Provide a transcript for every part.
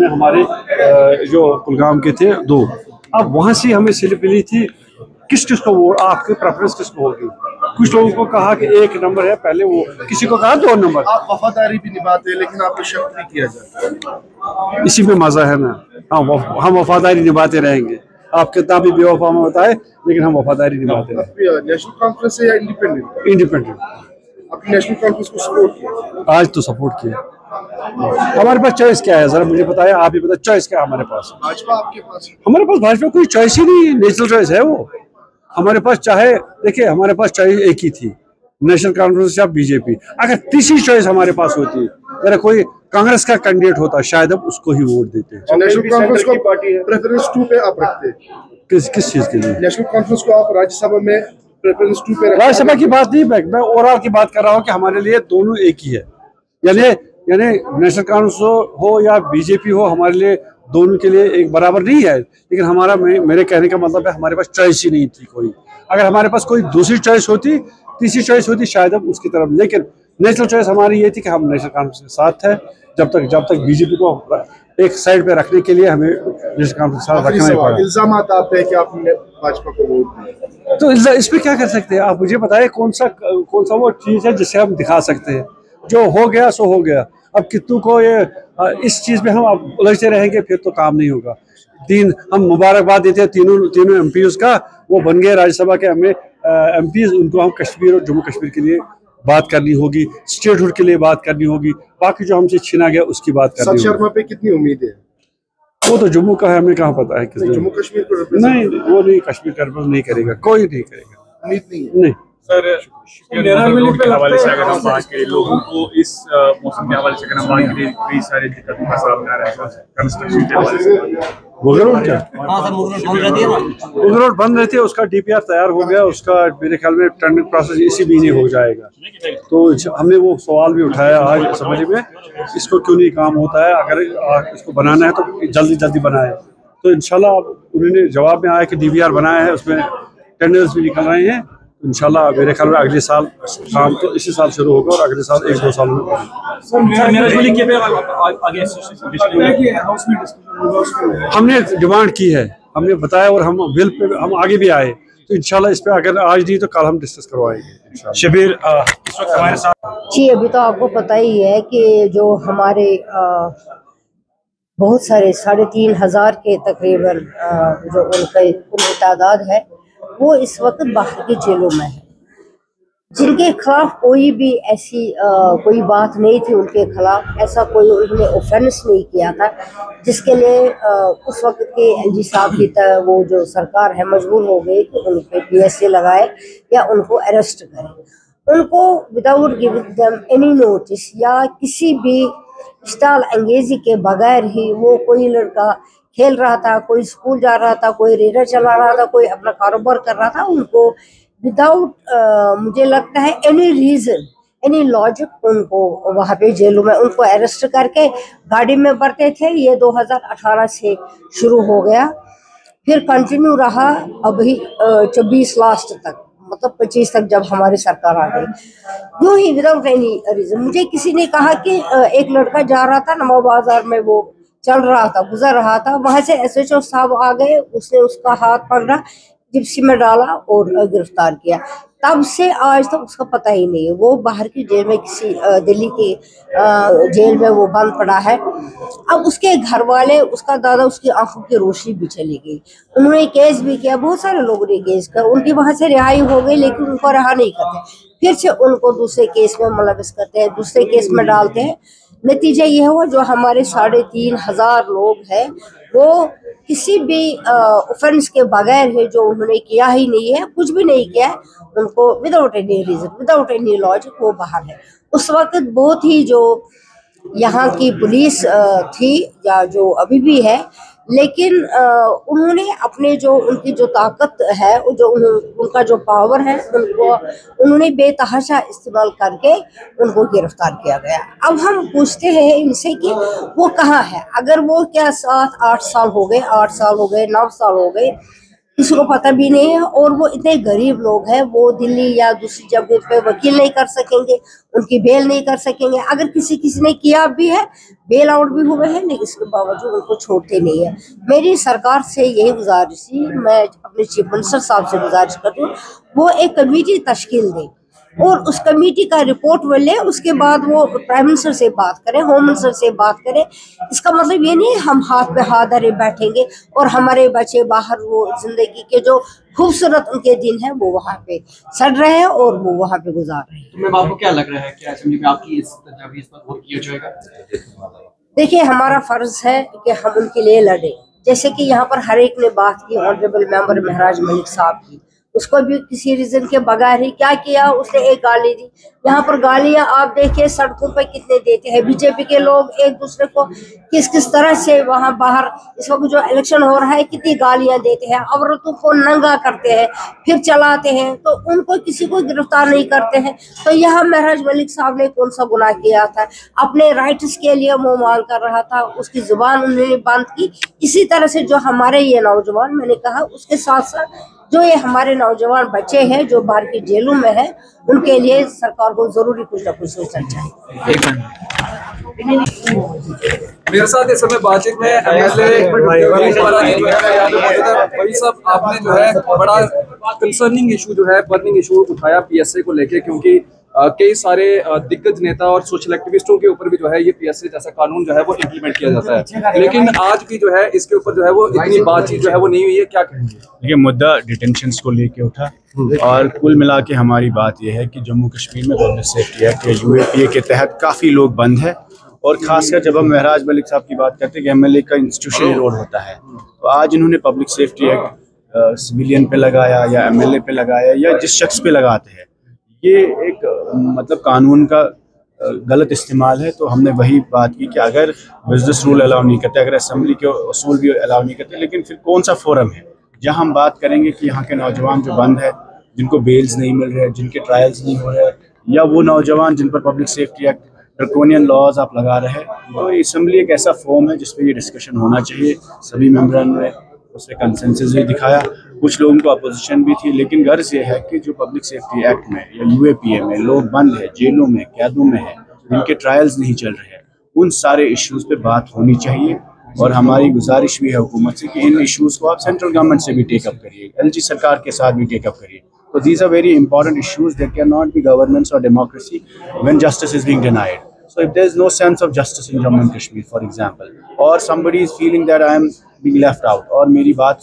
हमारे जो कुलगाम के थे दो, अब वहाँ से हमें स्लिप मिली थी किस किस को वोट, आपकी प्रेफरेंस किसको होगी। कुछ लोगों को कहा कि 1 नंबर है पहले, वो किसी को कहा 2 नंबर। आप वफादारी भी निभाते हैं लेकिन आपको शक भी किया जाता है, इसी में मजा है ना। हम वफादारी निभाते रहेंगे, आप कितना भी बेवफा में बताए लेकिन हम वफादारी निभाते रहेंगे। नेशनल कॉन्फ्रेंस है या इंडिपेंडेंट? इंडिपेंडेंट। आपने नेशनल कॉन्फ्रेंस को सपोर्ट किया? आज तो सपोर्ट किया। हमारे पास चॉइस क्या है, जरा मुझे बताया, आप ही बताए चॉइस क्या है हमारे पास। भाजपा आपके पास है? हमारे पास भाजपा कोई चॉइस ही नहीं, नेचुरल चॉइस है वो हमारे पास। चाहे देखिए, हमारे पास चॉइस एक ही थी, नेशनल कॉन्फ्रेंस या बीजेपी। अगर तीसरी चॉइस हमारे पास होती, अगर कोई कांग्रेस का कैंडिडेट होता, शायद हम उसको ही वोट देते। नेशनल कॉन्फ्रेंस को प्रेफरेंस 2 पे आप रखते हैं? किस चीज के लिए? नेशनल कॉन्फ्रेंस को आप राज्यसभा में प्रेफरेंस 2 पे? राज्यसभा की बात नहीं, मैं ओवरऑल की बात कर रहा हूँ कि हमारे लिए दोनों एक ही है। यानी नेशनल कांग्रेस हो या बीजेपी हो, हमारे लिए दोनों के लिए एक बराबर नहीं है। लेकिन हमारा मेरे कहने का मतलब है, हमारे पास चॉइस ही नहीं थी कोई। अगर हमारे पास कोई दूसरी चॉइस होती, तीसरी चॉइस होती, शायद हम उसकी तरफ। लेकिन नेशनल चॉइस हमारी ये थी कि हम नेशनल कांग्रेस के साथ है। जब तक बीजेपी को एक साइड पे रखने के लिए हमें नेशनल कांग्रेस के साथ रखना ही पड़ा। इल्जाम आते हैं कि आपने भाजपा को वोट दिया, तो इस पे क्या कर सकते हैं आप? मुझे बताएं कौन सा वो चीज है जिससे हम दिखा सकते हैं। जो हो गया सो हो गया। अब कितनों को ये इस चीज में हम उलझते रहेंगे, फिर तो काम नहीं होगा। हम मुबारकबाद देते हैं तीनों एमपीज का, वो बन गए राज्यसभा के हमें एमपीज। उनको हम कश्मीर और जम्मू कश्मीर के लिए बात करनी होगी, स्टेटहुड के लिए बात करनी होगी, बाकी जो हमसे छीना गया उसकी बात करनी होगी। शर्मा पे कितनी उम्मीद है? वो तो जम्मू का है, हमें कहाँ पता है किस। जम्मू कश्मीर को नहीं, वो नहीं, कश्मीर का नहीं करेगा, कोई नहीं करेगा, उम्मीद नहीं। नहीं सर, रोड के हवाले से अगर हम बात करें, लोगों को इस मौसम के हवाले से अगर हम बात करें, कई सारे दिक्कतों का सामना आ रहा है कंस्ट्रक्शन के हवाले से। मुगल रोड क्या? मुगल रोड बंद रहती है, उसका डीपीआर तैयार हो गया, उसका मेरे ख्याल में टेंडरिंग प्रोसेस इसी महीने हो जाएगा। तो हमने वो सवाल भी उठाया आज असेंबली में, इसको क्यों नहीं काम होता है। अगर इसको बनाना है तो जल्दी बनाए। तो इंशाल्लाह उन्होंने जवाब में आया कि डीपीआर बनाया है, उसमें टेंडर्स भी निकल रहे हैं। इंशाल्लाह मेरे ख्याल में अगले साल काम तो इसी साल शुरू होगा और अगले साल 1-2 साल में। हमने डिमांड की है, हमने बताया और हम बिल पे हम आगे भी आए। तो इंशाल्लाह इस पे अगर आज नहीं तो कल हम डिस्कस करवाएंगे। शबीर इस वक्त हमारे साथ जी। अभी तो आपको पता ही है कि जो हमारे बहुत सारे 3,500 के तकरीबन जो उनकी तादाद है, वो इस वक्त बाहर की जेलों में है, जिनके खिलाफ कोई भी ऐसी कोई बात नहीं थी। उनके खिलाफ ऐसा कोई उन्होंने ऑफेंस नहीं किया था जिसके लिए उस वक्त के एलजी साहब की वो जो सरकार है मजबूर हो गई कि उन पे पीएसए लगाए या उनको अरेस्ट करें। उनको without giving them any notice या किसी भी स्टाल अंगेजी के बगैर ही, वो कोई लड़का खेल रहा था, कोई स्कूल जा रहा था, कोई रेडर चला रहा था, कोई अपना कारोबार कर रहा था, उनको विदाउट मुझे लगता है एनी रीजन एनी लॉजिक उनको वहाँ पे जेलों में उनको अरेस्ट करके गाड़ी में भरते थे। ये 2018 से शुरू हो गया, फिर कंटिन्यू रहा अभी 24 लास्ट तक, मतलब 25 तक जब हमारी सरकार आ गई। यूं ही विदाउट एनी रीजन। मुझे किसी ने कहा कि एक लड़का जा रहा था नवा बाजार में, वो चल रहा था, गुजर रहा था, वहां से एसएचओ साहब आ गए, उसने उसका हाथ पकड़ा, जिप्सी में डाला और गिरफ्तार किया। तब से आज तक उसका पता ही नहीं है। वो बाहर की जेल में, किसी दिल्ली की जेल में वो बंद पड़ा है। अब उसके घर वाले, उसका दादा, उसकी आंखों की रोशनी भी चली गई। उन्होंने केस भी किया, बहुत सारे लोगों ने केस किया, उनकी वहां से रिहाई हो गई, लेकिन उनको रहा नहीं करते, फिर से उनको दूसरे केस में मुलविस करते हैं, दूसरे केस में डालते हैं। नतीजा ये हुआ, जो हमारे 3,500 लोग हैं वो किसी भी ऑफेंस के बगैर है, जो उन्होंने किया ही नहीं है, कुछ भी नहीं किया है, उनको without any reason, without any logic वो बाहर है। उस वक्त बहुत ही जो यहाँ की पुलिस थी या जो अभी भी है, लेकिन उन्होंने अपने जो उनकी जो ताकत है, जो उनका जो पावर है, उनको उन्होंने बेतहाशा इस्तेमाल करके उनको गिरफ्तार किया गया। अब हम पूछते हैं इनसे कि वो कहाँ है। अगर वो क्या 7-8 साल हो गए, 8 साल हो गए, 9 साल हो गए, किसी को पता भी नहीं है। और वो इतने गरीब लोग हैं, वो दिल्ली या दूसरी जगहों पे वकील नहीं कर सकेंगे, उनकी बेल नहीं कर सकेंगे। अगर किसी ने किया भी है, बेल आउट भी हुए हैं, लेकिन इसके बावजूद उनको छोड़ते नहीं है। मेरी सरकार से यही गुजारिश थी, मैं अपने चीफ मिनिस्टर साहब से गुजारिश करती हूँ, वो एक कमेटी तश्कील दें और उस कमेटी का रिपोर्ट वो ले, उसके बाद वो प्राइम मिनिस्टर से बात करें, होम मिनिस्टर से बात करें। इसका मतलब ये नहीं हम हाथ पे हाथ धरे बैठेंगे और हमारे बच्चे बाहर वो जिंदगी के जो खूबसूरत उनके दिन है वो वहाँ पे सड़ रहे हैं और वो वहाँ पे गुजार रहे हैं। तो मैम आपको क्या लग रहा है कि असेंबली में आपकी इस पर वोट किया जाएगा? देखिए, हमारा फर्ज है कि हम उनके लिए लड़े। जैसे कि यहाँ पर हर एक ने बात की, ऑनरेबल मेंबर महराज मलिक साहब की, उसको भी किसी रीजन के बगैर ही क्या किया, उसने एक गाली दी। यहाँ पर गालियां आप देखिए सड़कों पर कितने देते हैं बीजेपी के लोग एक दूसरे को, किस किस तरह से वहाँ बाहर इस वक्त जो इलेक्शन हो रहा है कितनी गालियां देते हैं, औरतों को नंगा करते हैं, फिर चलाते हैं, तो उनको किसी को गिरफ्तार नहीं करते हैं। तो यहाँ महराज मलिक साहब ने कौन सा गुनाह किया था? अपने राइट्स के लिए मुँह मांग कर रहा था, उसकी जुबान उन्होंने बंद की। इसी तरह से जो हमारे ये नौजवान, मैंने कहा उसके साथ साथ जो ये हमारे नौजवान बच्चे हैं जो बाहर की जेलों में हैं, उनके लिए सरकार को जरूरी कुछ ना कुछ सोचना चाहिए। मेरे साथ इस समय बातचीत में एमएलए भाई साहब, आपने जो है बड़ा कंसर्निंग इशू जो है, बर्निंग इशू उठाया पीएसए को लेके, क्योंकि कई सारे दिग्गज नेता और सोशल एक्टिविस्टों के ऊपर भी जो है ये पीएसए जैसा कानून जो है वो इम्प्लीमेंट किया जाता है, लेकिन आज भी जो है इसके ऊपर जो है वो इतनी बातचीत जो है वो नहीं हुई है। क्या कहेंगे? देखिए, मुद्दा डिटेंशंस को लेके उठा और कुल मिला के हमारी बात यह है कि जम्मू कश्मीर में पब्लिक सेफ्टी एक्ट या यूएपीए के तहत काफ़ी लोग बंद है, और खासकर जब हम महराज मलिक साहब की बात करते हैं कि एमएलए का इंस्टीट्यूशन रोल होता है, तो आज इन्होंने पब्लिक सेफ्टी एक्ट सिविलियन पे लगाया या एमएलए पे लगाया या जिस शख्स पे लगाते हैं, ये एक मतलब कानून का गलत इस्तेमाल है। तो हमने वही बात की कि अगर बिजनेस रूल अलाउ नहीं करते, अगर असेंबली के असूल भी अलाउ नहीं करते, लेकिन फिर कौन सा फोरम है जहां हम बात करेंगे कि यहाँ के नौजवान जो बंद है, जिनको बेल्स नहीं मिल रहे, जिनके ट्रायल्स नहीं हो रहे, या वो नौजवान जिन पर public safety act draconian laws आप लगा रहे हैं, तो असेंबली एक ऐसा फॉर्म है जिसपे ये डिस्कशन होना चाहिए। सभी मेंबरान ने उस पर कंसेंसस भी दिखाया, कुछ लोगों को अपोजिशन भी थी, लेकिन गर्ज ये है कि जो पब्लिक सेफ्टी एक्ट में या यूएपीए में लोग बंद है, जेलों में, कैदों में है, जिनके ट्रायल्स नहीं चल रहे हैं, उन सारे इश्यूज़ पे बात होनी चाहिए। और हमारी गुजारिश भी है हुकूमत से कि इन इश्यूज़ को आप सेंट्रल गवर्नमेंट से भी टेकअप करिए, एलजी सरकार के साथ भी टेकअप करिए। So these are very important issues. There cannot be governance or democracy when justice is being denied. So if there is no sense of justice in Jammu and Kashmir, for example, or somebody is feeling that I am being left out, और मेरी बात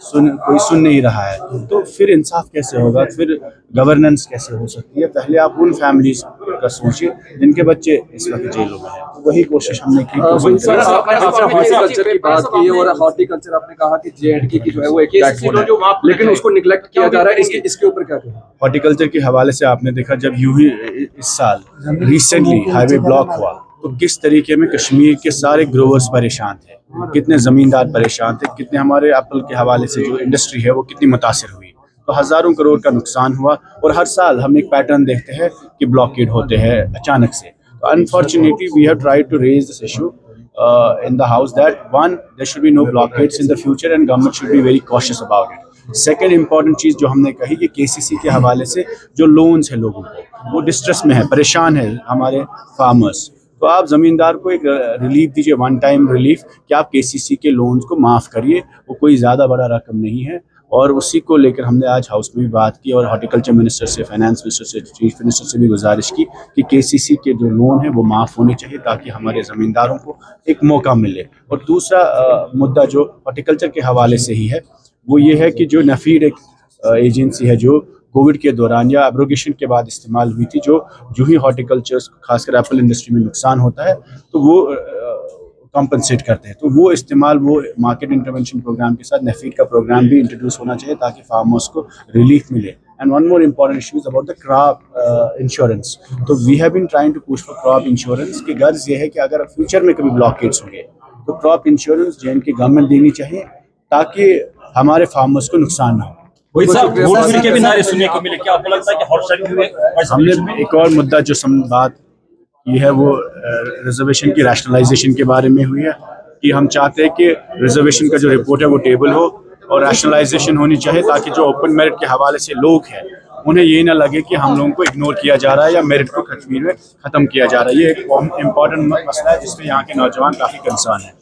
कोई सुन नहीं रहा है, तो फिर इंसाफ कैसे होगा, फिर गवर्नेंस कैसे हो सकती है? पहले आप उन फैमिलीज का सोचिए जिनके बच्चे इस वक्त जेलों में हैं। तो वही कोशिश हमने की। हॉर्टिकल्चर की बात की और हॉर्टिकल्चर आपने कहा कि जेएंडके की जो है वो एक बैकबोन है, लेकिन उसको निगलेक्ट किया जा रहा है, इसके ऊपर क्या कहें? हॉर्टिकल्चर के हवाले से आपने देखा जब यूं ही इस साल रिसेंटली हाईवे ब्लॉक हुआ, तो किस तरीके में कश्मीर के सारे ग्रोवर्स परेशान थे, कितने ज़मींदार परेशान थे, कितने हमारे एप्पल के हवाले से जो इंडस्ट्री है वो कितनी मुतासिर हुई। तो हज़ारों करोड़ का नुकसान हुआ, और हर साल हम एक पैटर्न देखते हैं कि ब्लॉकेड होते हैं अचानक से। तो unfortunately we have tried to raise this issue in the house that one, there should be no blockades in the future and government should be very cautious about it. Second important चीज़ जो हमने कही कि KCC के हवाले से जो loans है लोगों को, वो डिस्ट्रेस में है, परेशान है हमारे फार्मर्स, तो आप ज़मींदार को एक रिलीफ दीजिए, वन टाइम रिलीफ, कि आप केसीसी के लोन्स को माफ़ करिए। वो कोई ज़्यादा बड़ा रकम नहीं है, और उसी को लेकर हमने आज हाउस में भी बात की, और हॉर्टिकल्चर मिनिस्टर से, फाइनेंस मिनिस्टर से, चीफ मिनिस्टर से भी गुजारिश की कि केसीसी के जो लोन है वो माफ़ होने चाहिए, ताकि हमारे ज़मींदारों को एक मौका मिले। और दूसरा मुद्दा जो हॉर्टिकल्चर के हवाले से ही है, वो ये है कि जो नफीड एक एजेंसी है जो कोविड के दौरान या एब्रोगेशन के बाद इस्तेमाल हुई थी, जो ही हॉर्टिकल्चर खासकर एप्पल इंडस्ट्री में नुकसान होता है तो वो कॉम्पनसेट करते हैं, तो वो इस्तेमाल, वो मार्केट इंटरवेंशन प्रोग्राम के साथ नफीड का प्रोग्राम भी इंट्रोड्यूस होना चाहिए ताकि फार्मर्स को रिलीफ मिले। And one more important issue is about the crop insurance. तो we have been trying to push for crop insurance की गर्ज ये है कि अगर फ्यूचर में कभी ब्लॉकेट्स होंगे तो क्रॉप इंश्योरेंस जो इनकी गवर्नमेंट देनी चाहिए ताकि हमारे फार्मर्स को नुकसान ना हो। हमने एक और मुद्दा जो बात की है वो रिजर्वेशन की रैशनलाइजेशन के बारे में हुई है कि हम चाहते हैं कि रिजर्वेशन का जो रिपोर्ट है वो टेबल हो, और रैशनलाइजेशन होनी चाहिए, ताकि जो ओपन मेरिट के हवाले से लोग हैं उन्हें ये ना लगे कि हम लोगों को इग्नोर किया जा रहा है या मेरिट को कश्मीर में ख़त्म किया जा रहा है। ये एक इम्पॉर्टेंट मसला है जिसमें यहाँ के नौजवान काफ़ी कंसर्न है।